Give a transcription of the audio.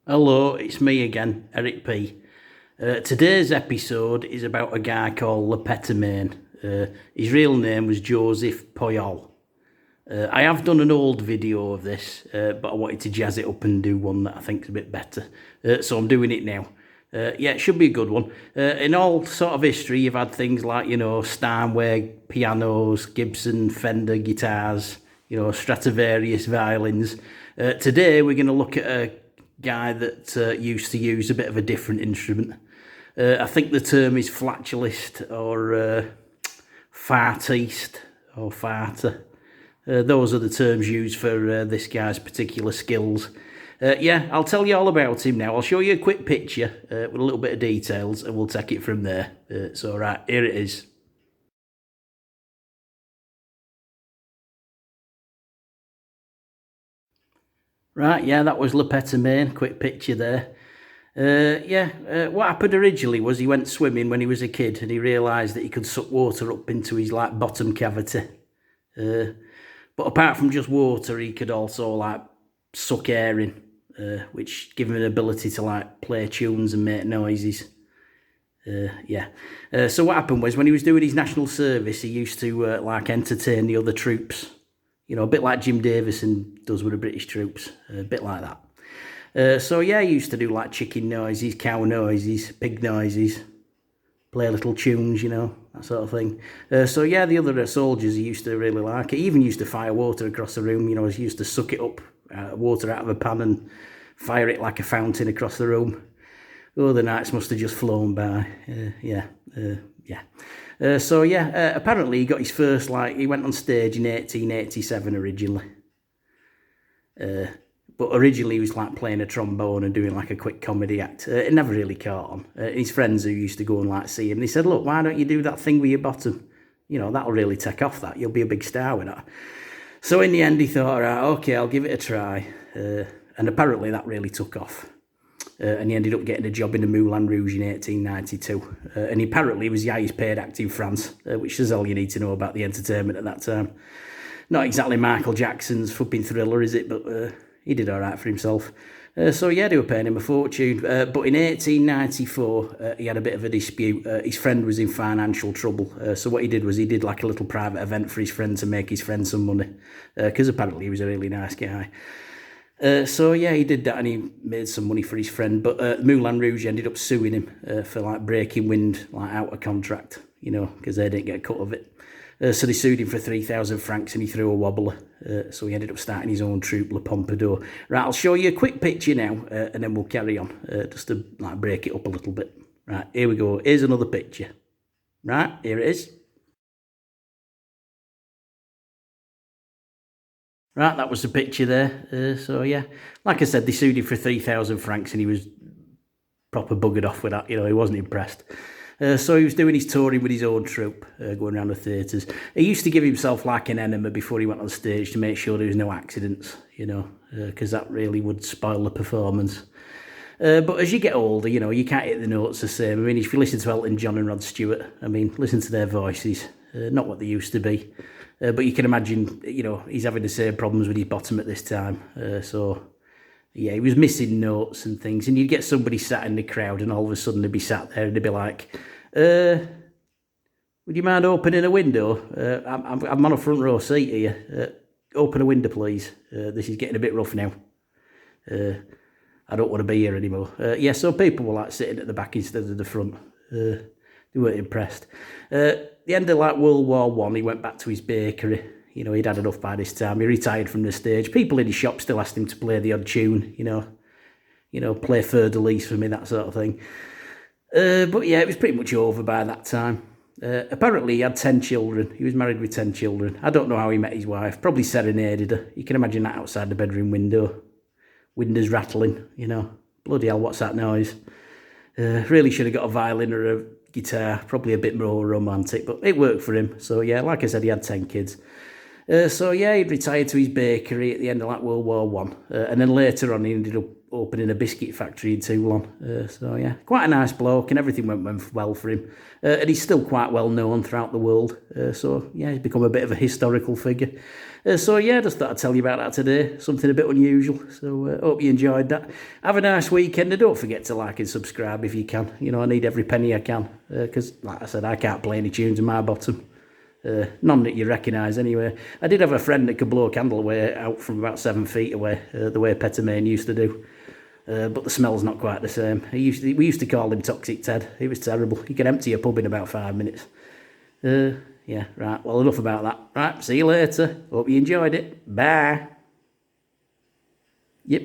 Hello, it's me again, Eric P. Today's episode is about a guy called Petomane. His real name was Joseph Pujol. I have done an old video of this, but I wanted to jazz it up and do one that I think is a bit better. So I'm doing it now. Yeah, it should be a good one. In all sort of history, you've had things like, Steinway pianos, Gibson, Fender guitars, Stradivarius violins. Today we're going to look at a guy that used to use a bit of a different instrument. I think the term is flatulist or fartiste or farter. Those are the terms used for this guy's particular skills. Yeah, I'll tell you all about him now. I'll show you a quick picture with a little bit of details and we'll take it from there. So right, here it is. Right, yeah, that was Le Petomane, quick picture there. What happened originally was he went swimming when he was a kid and he realised that he could suck water up into his bottom cavity. But apart from just water, he could also suck air in, which gave him an ability to play tunes and make noises. So what happened was when he was doing his national service, he used to entertain the other troops. A bit like Jim Davison does with the British troops, a bit like that. He used to do chicken noises, cow noises, pig noises, play little tunes, that sort of thing. The other soldiers he used to really like. He even used to fire water across the room, he used to suck it up, water out of a pan and fire it like a fountain across the room. Oh, the nights must have just flown by. Apparently he got his first, he went on stage in 1887 originally. But originally he was playing a trombone and doing a quick comedy act. It never really caught on. His friends who used to go and see him, they said, look, why don't you do that thing with your bottom? That'll really take off that. You'll be a big star with that. So in the end he thought, right, okay, I'll give it a try. And apparently that really took off. And he ended up getting a job in the Moulin Rouge in 1892. And he apparently was the highest paid actor in France, which is all you need to know about the entertainment at that time. Not exactly Michael Jackson's flipping Thriller, is it? But he did all right for himself. They were paying him a fortune. But in 1894, he had a bit of a dispute. His friend was in financial trouble. So what he did was he did a little private event for his friend to make his friend some money. Because apparently he was a really nice guy. He did that and he made some money for his friend. But Moulin Rouge ended up suing him for breaking wind out of contract, because they didn't get a cut of it. So they sued him for 3,000 francs and he threw a wobbler. So he ended up starting his own troupe, Le Pompadour. Right, I'll show you a quick picture now and then we'll carry on just to break it up a little bit. Right, here we go. Here's another picture. Right, here it is. Right, that was the picture there. Like I said, they sued him for 3,000 francs and he was proper buggered off with that. He wasn't impressed. So he was doing his touring with his own troupe, going around the theatres. He used to give himself an enema before he went on stage to make sure there was no accidents, because that really would spoil the performance. But as you get older, you can't hit the notes the same. I mean, if you listen to Elton John and Rod Stewart, listen to their voices, not what they used to be. But you can imagine, he's having the same problems with his bottom at this time. He was missing notes and things. And you'd get somebody sat in the crowd and all of a sudden they'd be sat there and they'd be like, would you mind opening a window? I'm on a front row seat here. Open a window, please. This is getting a bit rough now. I don't want to be here anymore. So people were sitting at the back instead of the front. They weren't impressed. The end of World War One, he went back to his bakery. He'd had enough by this time. He retired from the stage. People in his shop still asked him to play the odd tune, play Fleur de Lis for me, that sort of thing. It was pretty much over by that time. Apparently he had 10 children. He was married with 10 children. I don't know how he met his wife. Probably serenaded her. You can imagine that outside the bedroom window. Windows rattling, Bloody hell, what's that noise? Really should have got a violin or a guitar. Probably a bit more romantic, but it worked for him. Like I said, he had 10 kids. He'd retired to his bakery at the end of World War One, and then later on he ended up opening a biscuit factory in Toulon. Quite a nice bloke, and everything went well for him. And he's still quite well known throughout the world. He's become a bit of a historical figure. So yeah, just thought I'd tell you about that today. Something a bit unusual. So hope you enjoyed that. Have a nice weekend, and don't forget to like and subscribe if you can. You know, I need every penny I can because, like I said, I can't play any tunes in my bottom. None that you recognise anyway. I did have a friend that could blow a candle away out from about 7 feet away, the way Petomane used to do. But the smell's not quite the same. We used to call him Toxic Ted. He was terrible. He could empty a pub in about 5 minutes. Yeah, right. Well, enough about that. Right, see you later. Hope you enjoyed it. Bye. Yep.